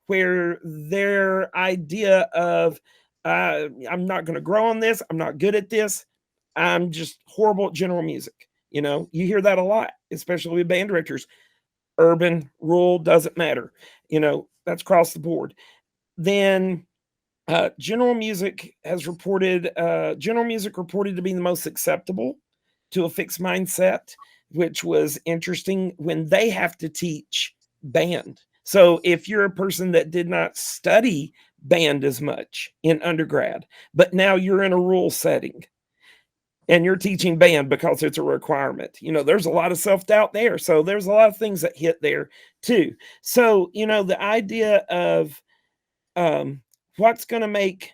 where their idea of I'm not going to grow on this, I'm not good at this, I'm just horrible at general music. You know, you hear that a lot, especially with band directors. Urban, rural, doesn't matter. You know, that's across the board. Then general music reported to be the most acceptable to a fixed mindset, which was interesting when they have to teach band. So if you're a person that did not study band as much in undergrad, but now you're in a rural setting and you're teaching band because it's a requirement, you know, there's a lot of self-doubt there. So there's a lot of things that hit there too. So, you know, the idea of what's going to make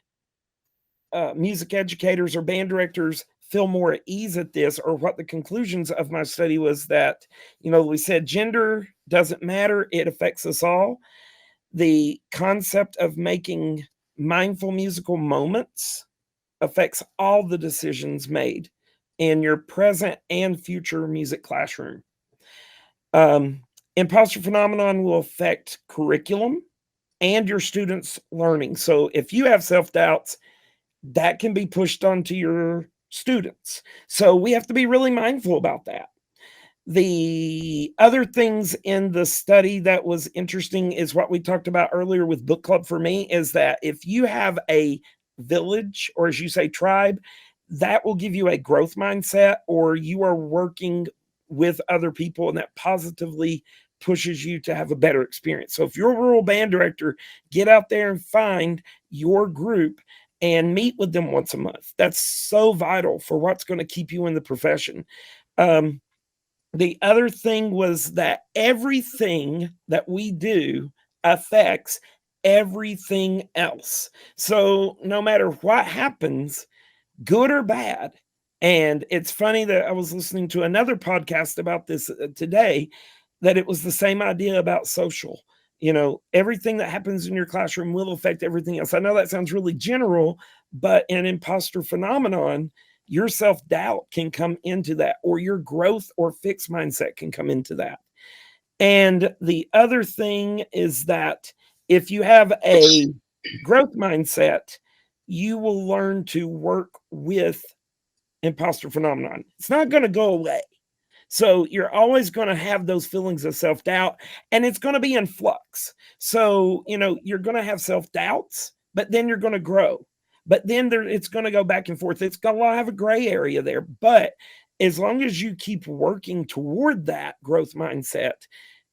music educators or band directors feel more at ease at this, or what the conclusions of my study was, that, you know, we said gender doesn't matter. It affects us all. The concept of making mindful musical moments affects all the decisions made in your present and future music classroom. Imposter phenomenon will affect curriculum and your students' learning. So if you have self-doubts, that can be pushed onto your students. So we have to be really mindful about that. The other things in the study that was interesting is what we talked about earlier with book club for me, is that if you have a village, or as you say, tribe, that will give you a growth mindset, or you are working with other people, and that positively pushes you to have a better experience. So if you're a rural band director, get out there and find your group and meet with them once a month. That's so vital for what's going to keep you in the profession. The other thing was that everything that we do affects everything else. So no matter what happens, good or bad. And it's funny that I was listening to another podcast about this today, that it was the same idea about social. You know, everything that happens in your classroom will affect everything else. I know that sounds really general, but in imposter phenomenon, your self-doubt can come into that, or your growth or fixed mindset can come into that. And the other thing is that if you have a growth mindset, you will learn to work with imposter phenomenon. It's not going to go away. So you're always going to have those feelings of self-doubt, and it's going to be in flux. So, you know, you're going to have self-doubts, but then you're going to grow. But then it's going to go back and forth. It's going to have a gray area there. But as long as you keep working toward that growth mindset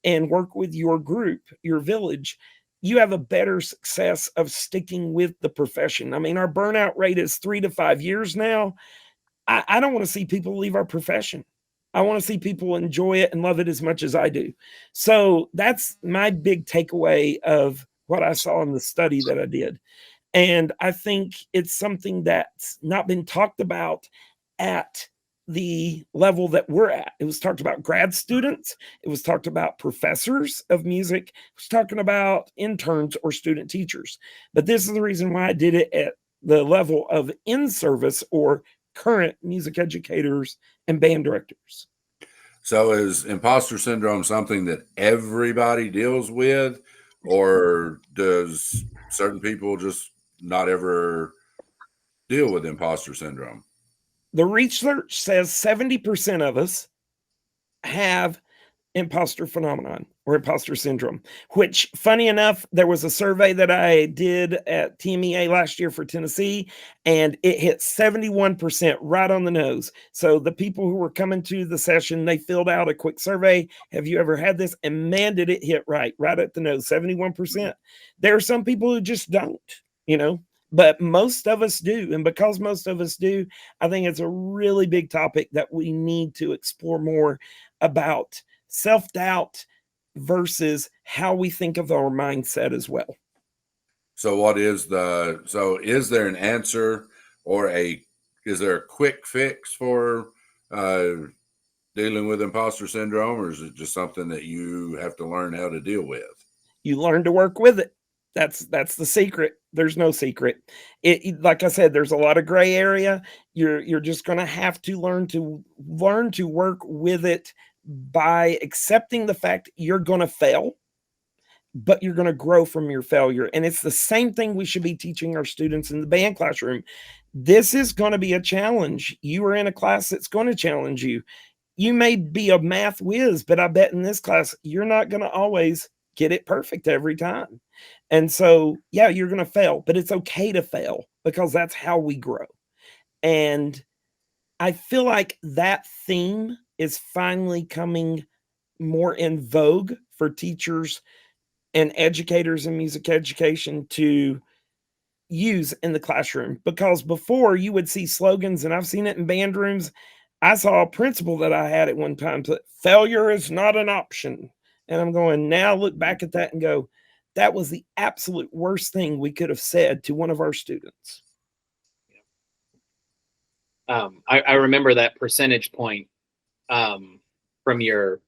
and work with your group, your village, you have a better success of sticking with the profession. I mean, our burnout rate is 3 to 5 years now. I don't want to see people leave our profession. I want to see people enjoy it and love it as much as I do. So that's my big takeaway of what I saw in the study that I did. And I think it's something that's not been talked about at the level that we're at. It was talked about grad students. It was talked about professors of music. It was talking about interns or student teachers. But this is the reason why I did it at the level of in-service or current music educators and band directors. So is imposter syndrome something that everybody deals with, or does certain people just not ever deal with imposter syndrome? The research says 70% of us have imposter phenomenon or imposter syndrome, which, funny enough, there was a survey that I did at TMEA last year for Tennessee, and it hit 71% right on the nose. So the people who were coming to the session, they filled out a quick survey. Have you ever had this? And man, did it hit right at the nose, 71%. There are some people who just don't, you know, but most of us do. And because most of us do, I think it's a really big topic that we need to explore more about self-doubt versus how we think of our mindset as well. So is there an answer, or is there a quick fix for dealing with imposter syndrome, or is it just something that you have to learn how to deal with? You learn to work with it. That's the secret. There's no secret. It like I said, there's a lot of gray area. You're just going to have to learn to work with it by accepting the fact you're going to fail, but you're going to grow from your failure. And it's the same thing we should be teaching our students in the band classroom. This is going to be a challenge. You are in a class that's going to challenge you. You may be a math whiz, but I bet in this class, you're not going to always get it perfect every time. And so, yeah, you're going to fail, but it's okay to fail because that's how we grow. And I feel like that theme is finally coming more in vogue for teachers and educators in music education to use in the classroom, because before you would see slogans, and I've seen it in band rooms. I saw a principal that I had at one time that failure is not an option. And I'm going, now look back at that and go, that was the absolute worst thing we could have said to one of our students. I remember that percentage point from your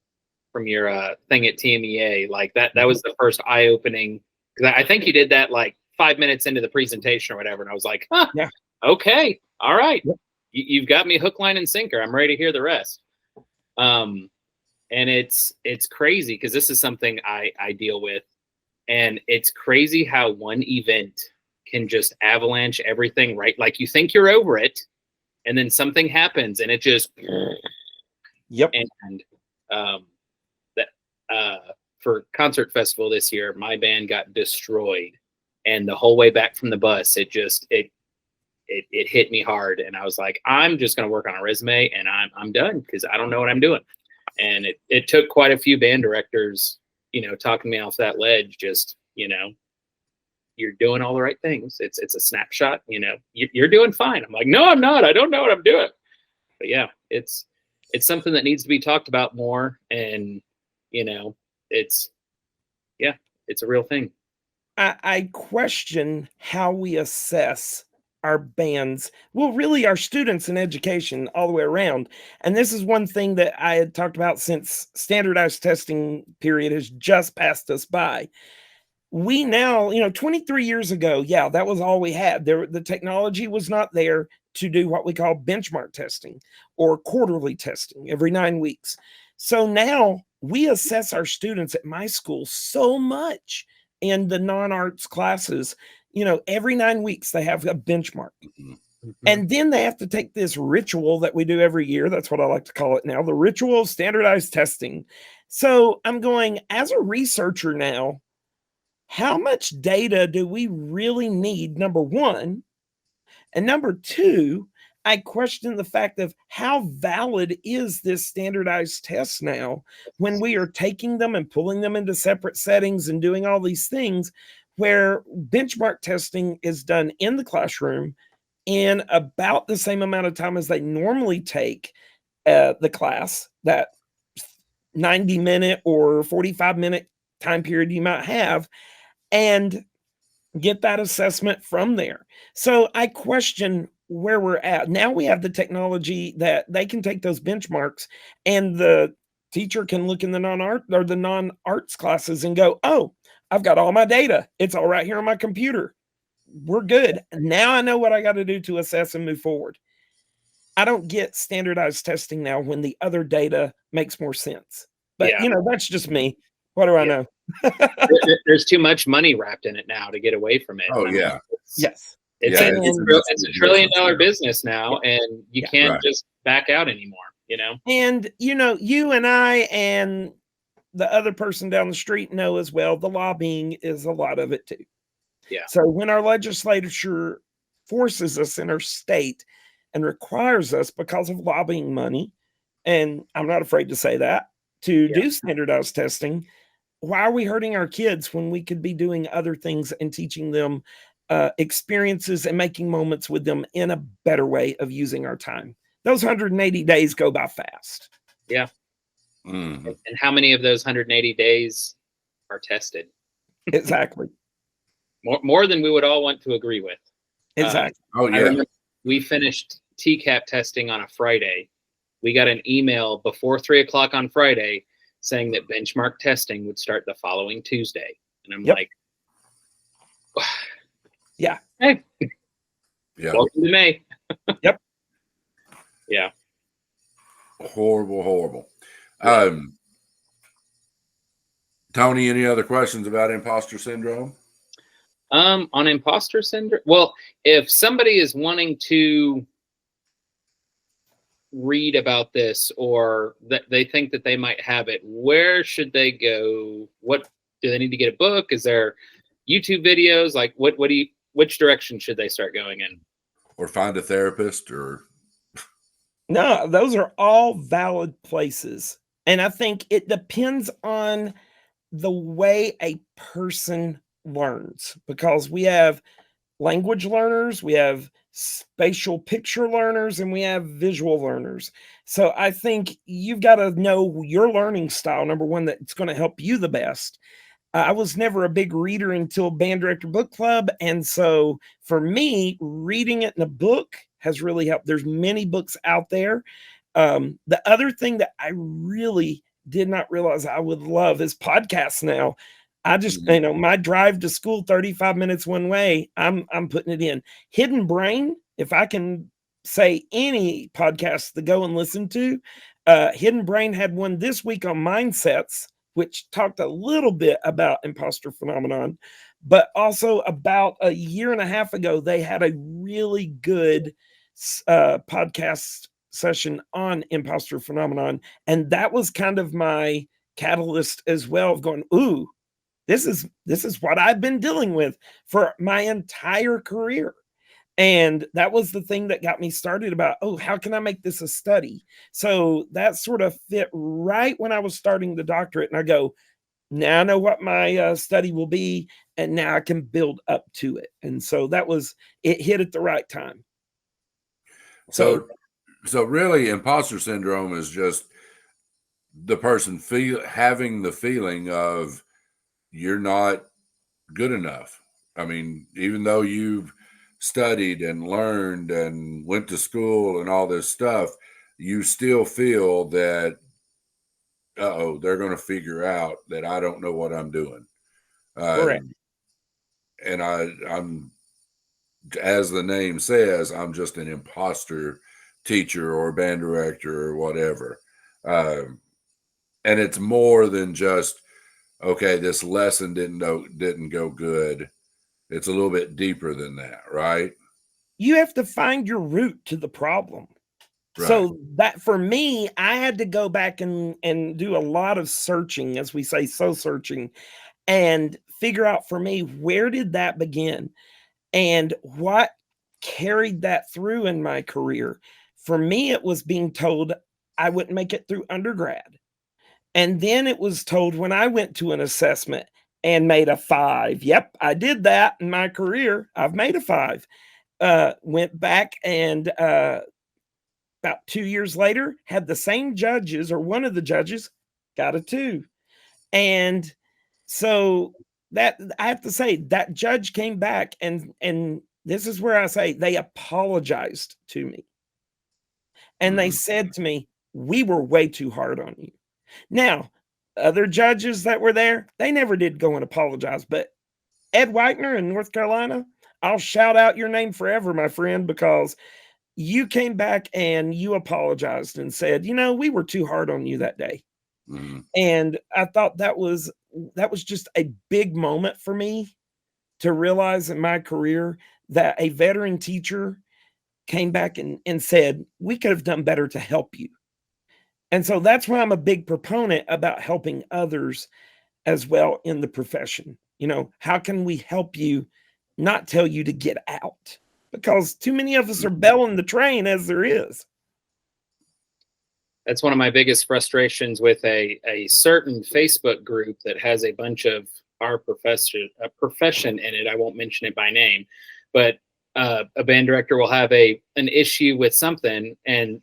thing at TMEA. Like that was the first eye-opening, because I think you did that like 5 minutes into the presentation or whatever, and I was like, huh, yeah, okay, all right, yep. You've got me hook, line, and sinker. I'm ready to hear the rest. And it's crazy because this is something I deal with, and it's crazy how one event can just avalanche everything, right? Like you think you're over it, and then something happens and it just, yep. And for concert festival this year, my band got destroyed, and the whole way back from the bus, it hit me hard, and I was like, I'm just going to work on a resume, and I'm done because I don't know what I'm doing. And it took quite a few band directors, talking me off that ledge. Just, you're doing all the right things. It's a snapshot. You're doing fine. I'm like, no, I'm not. I don't know what I'm doing. But yeah, it's something that needs to be talked about more. And it's a real thing. I question how we assess our bands, well, really our students in education all the way around. And this is one thing that I had talked about since standardized testing period has just passed us by. We now, 23 years ago, yeah, that was all we had. The technology was not there to do what we call benchmark testing or quarterly testing every 9 weeks. So now we assess our students at my school so much in the non-arts classes. Every 9 weeks they have a benchmark. Mm-hmm. And then they have to take this ritual that we do every year. That's what I like to call it now, the ritual of standardized testing. So I'm going, as a researcher now, how much data do we really need, number one? And number two, I question the fact of how valid is this standardized test now when we are taking them and pulling them into separate settings and doing all these things where benchmark testing is done in the classroom in about the same amount of time as they normally take the class, that 90-minute or 45-minute time period you might have, and get that assessment from there. So I question where we're at. Now we have the technology that they can take those benchmarks and the teacher can look in the non-arts classes and go, oh, I've got all my data. It's all right here on my computer. We're good. Now I know what I got to do to assess and move forward. I don't get standardized testing now when the other data makes more sense. But, that's just me. What do I know? There's too much money wrapped in it now to get away from it. Oh, yeah. Yes. It's a $1 trillion business now, and you can't just back out anymore, And, you and I and the other person down the street know as well, the lobbying is a lot of it too. Yeah. So when our legislature forces us in our state and requires us, because of lobbying money, and I'm not afraid to say that, to do standardized testing, why are we hurting our kids when we could be doing other things and teaching them experiences and making moments with them in a better way of using our time? Those 180 days go by fast. Yeah. Mm-hmm. And how many of those 180 days are tested? Exactly. More than we would all want to agree with. Exactly. Oh, yeah. We finished TCAP testing on a Friday. We got an email before 3:00 on Friday saying that benchmark testing would start the following Tuesday. And I'm like, yeah. Hey, yeah. Welcome to May. Yep. Yeah. Horrible. Tony, any other questions about imposter syndrome? On imposter syndrome, well, if somebody is wanting to read about this or that they think that they might have it, where should they go? What do they need to get a book? Is there YouTube videos? Like which direction should they start going in? Or find a therapist? Or no, those are all valid places. And I think it depends on the way a person learns, because we have language learners, we have spatial picture learners, and we have visual learners. So I think you've got to know your learning style, number one, that's going to help you the best. I was never a big reader until Band Director Book Club. And so for me, reading it in a book has really helped. There's many books out there. The other thing that I really did not realize I would love is podcasts now. I just, my drive to school, 35 minutes one way, I'm putting it in. Hidden Brain, if I can say any podcast to go and listen to, Hidden Brain had one this week on mindsets, which talked a little bit about imposter phenomenon, but also about a year and a half ago, they had a really good podcast session on imposter phenomenon. And that was kind of my catalyst as well of going, ooh, this is what I've been dealing with for my entire career. And that was the thing that got me started about, oh, how can I make this a study? So that sort of fit right when I was starting the doctorate. And I go, now I know what my study will be, and now I can build up to it. And so it hit at the right time. So really, imposter syndrome is just the person having the feeling of you're not good enough. I mean, even though you've studied and learned and went to school and all this stuff, you still feel that, they're going to figure out that I don't know what I'm doing. Correct. And I'm, as the name says, I'm just an imposter teacher or band director or whatever. And it's more than just, okay, this lesson didn't go good. It's a little bit deeper than that, right? You have to find your root to the problem. Right. So that for me, I had to go back and do a lot of searching, as we say, soul searching, and figure out for me, where did that begin and what carried that through in my career. For me, it was being told I wouldn't make it through undergrad. And then it was told when I went to an assessment and made a 5. Yep, I did that in my career. I've made a 5. Went back and about 2 years later, had the same judges, or one of the judges got a 2. And so that, I have to say, that judge came back and this is where I say they apologized to me. And they said to me, we were way too hard on you. Now, other judges that were there, they never did go and apologize. But Ed Whitener in North Carolina, I'll shout out your name forever, my friend, because you came back and you apologized and said, we were too hard on you that day. Mm-hmm. And I thought that was just a big moment for me to realize in my career that a veteran teacher came back and said, we could have done better to help you. And so that's why I'm a big proponent about helping others as well in the profession. How can we help you, not tell you to get out? Because too many of us are belling the train as there is. That's one of my biggest frustrations with a certain Facebook group that has a bunch of our profession in it. I won't mention it by name, but a band director will have an issue with something, and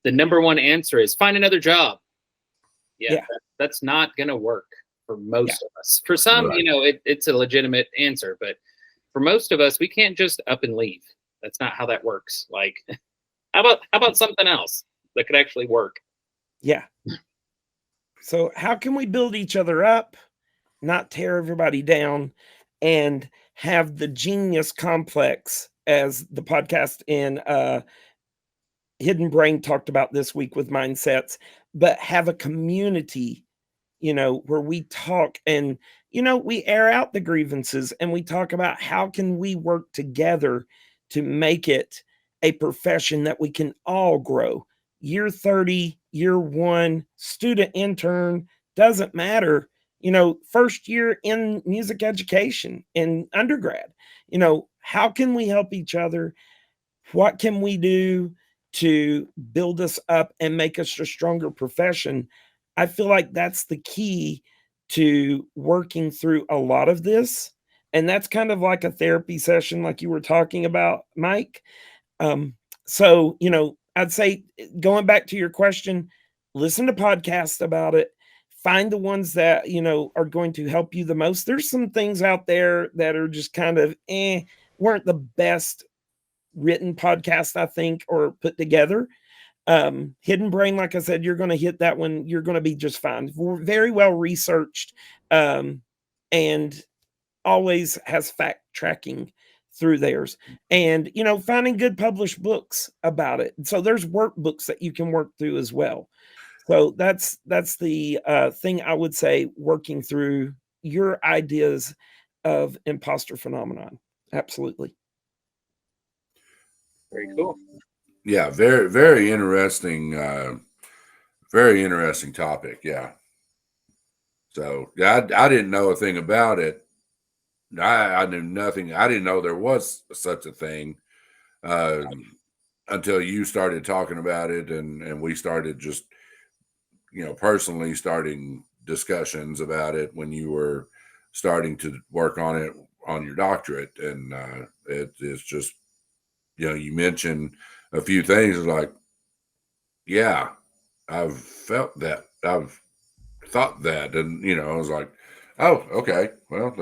the number one answer is find another job. Yeah. That's not going to work for most of us. For some, right, it's a legitimate answer, but for most of us, we can't just up and leave. That's not how that works. Like, how about something else that could actually work? Yeah. So how can we build each other up, not tear everybody down, and have the genius complex, as the podcast in Hidden Brain talked about this week with mindsets, but have a community, where we talk and, we air out the grievances and we talk about how can we work together to make it a profession that we can all grow. Year 30, year 1, student, intern, doesn't matter. First year in music education in undergrad, how can we help each other? What can we do to build us up and make us a stronger profession? I feel like that's the key to working through a lot of this. And that's kind of like a therapy session, like you were talking about, Mike. So, I'd say, going back to your question, listen to podcasts about it. Find the ones that, are going to help you the most. There's some things out there that are just kind of, weren't the best written podcast, I think, or put together. Hidden Brain, like I said, you're going to hit that one. You're going to be just fine. We're very well researched, and always has fact tracking through theirs, and finding good published books about it. So there's workbooks that you can work through as well. So that's the thing I would say, working through your ideas of imposter phenomenon. Absolutely. Very cool. Yeah, very, very interesting. Very interesting topic. Yeah. So I didn't know a thing about it. I knew nothing. I didn't know there was such a thing until you started talking about it, and we started just, personally starting discussions about it when you were starting to work on it on your doctorate. And it's just, you mentioned a few things like, yeah, I've felt that. I've thought that. And, I was like, oh, okay. Well,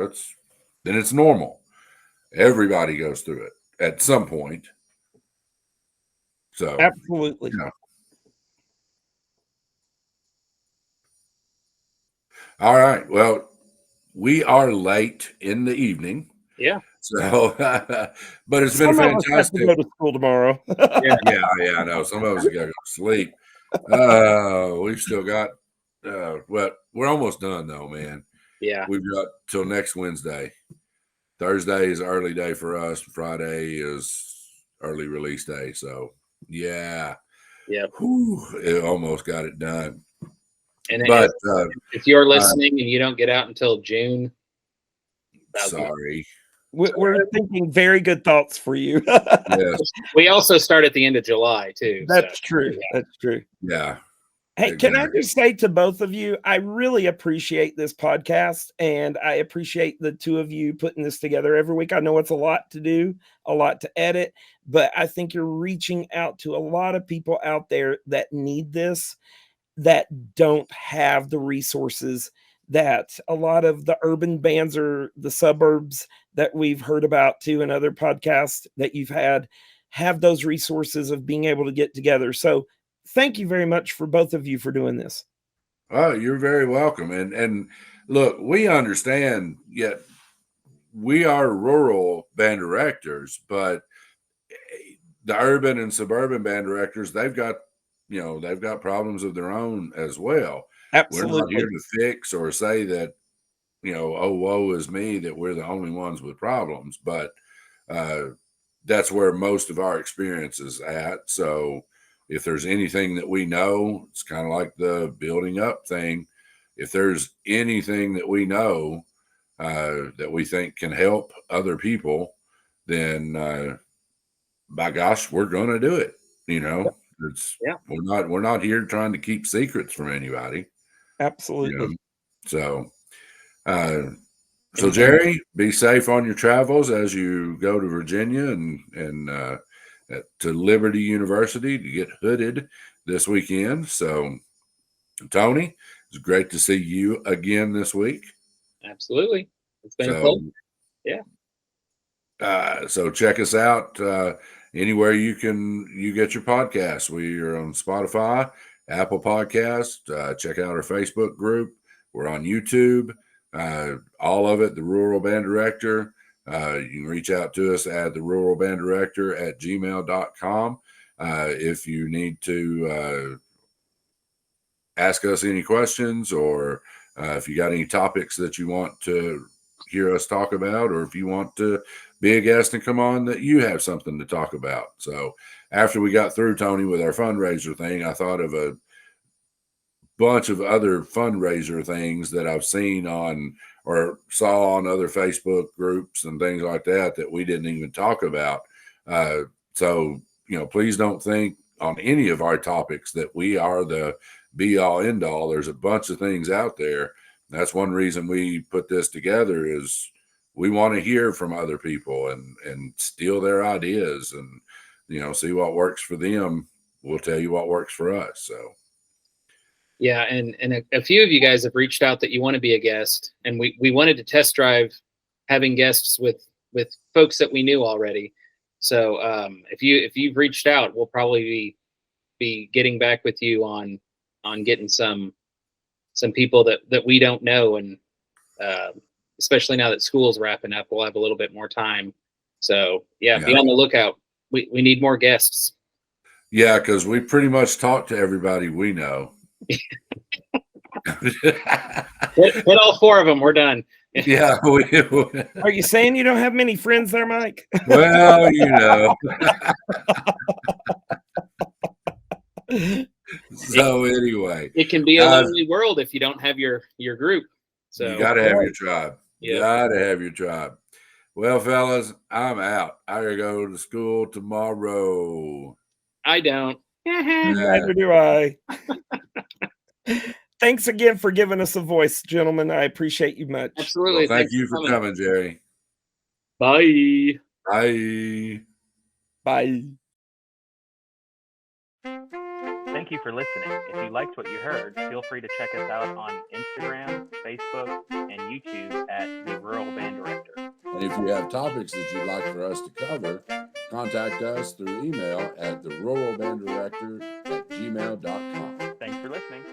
then it's normal. Everybody goes through it at some point. So, Absolutely. All right. Well, we are late in the evening. Yeah. So, but it's been Some of us have to fantastic. go to school tomorrow. Yeah, I know. Some of us got to go to sleep. We've still got, well, we're almost done though, man. Yeah. We've got till next Wednesday. Thursday is early day for us. Friday is early release day. So, yeah. Yeah. It almost got it done. And but if you're listening and you don't get out until June, sorry. We're thinking very good thoughts for you. Yes. We also start at the end of July too. That's so. true. Yeah. That's true. Yeah. Hey, Exactly. Can I just say to both of you, I really appreciate this podcast, and I appreciate the two of you putting this together every week. I know it's a lot to do, a lot to edit, but I think you're reaching out to a lot of people out there that need this, that don't have the resources that a lot of the urban bands or the suburbs that we've heard about too in other podcasts that you've had have those resources of being able to get together. So thank you very much for both of you for doing this. Oh, you're very welcome. And look, we understand, yet we are rural band directors, but the urban and suburban band directors, they've got problems of their own as well. Absolutely. We're not here to fix or say that, oh, woe is me, that we're the only ones with problems, but that's where most of our experience is at. So if there's anything that we know, it's kind of like the building up thing. If there's anything that we know that we think can help other people, then by gosh, we're going to do it. We're not here trying to keep secrets from anybody. Absolutely. So Jerry, be safe on your travels as you go to Virginia and to Liberty University to get hooded this weekend. So, Tony, it's great to see you again this week. Absolutely. It's been a pleasure. Yeah. So check us out anywhere you get your podcasts. We are on Spotify, Apple Podcast. Check out our Facebook group. We're on YouTube. All of it, the Rural Band Director. You can reach out to us at the Rural Band Director at gmail.com. If you need to ask us any questions, or if you got any topics that you want to hear us talk about, or if you want to be a guest and come on that you have something to talk about. So after we got through, Tony, with our fundraiser thing, I thought of a bunch of other fundraiser things that I've seen on or saw on other Facebook groups and things like that we didn't even talk about. So, please don't think on any of our topics that we are the be all end all. There's a bunch of things out there. That's one reason we put this together, is we want to hear from other people and steal their ideas and, see what works for them. We'll tell you what works for us. So. Yeah, and a few of you guys have reached out that you want to be a guest, and we wanted to test drive having guests with folks that we knew already. So if you've reached out, we'll probably be getting back with you on getting some people that we don't know, and especially now that school's wrapping up, we'll have a little bit more time. So yeah. Be on the lookout. We need more guests. Yeah, because we pretty much talk to everybody we know. hit all four of them. We're done. Yeah. Are you saying you don't have many friends there, Mike? Well, So anyway, it can be a lonely world if you don't have your group. So you got to have your tribe. You got to have your tribe. Well, fellas, I'm out. I gotta go to school tomorrow. I don't. Neither do I. Thanks again for giving us a voice, gentlemen. I appreciate you much. Absolutely. Well, thank Thanks you for coming, Jerry. Bye. Bye. Bye. Thank you for listening. If you liked what you heard, feel free to check us out on Instagram, Facebook, and YouTube at The Rural Band Director. And if you have topics that you'd like for us to cover, contact us through email at theruralbanddirector@gmail.com. Thanks for listening.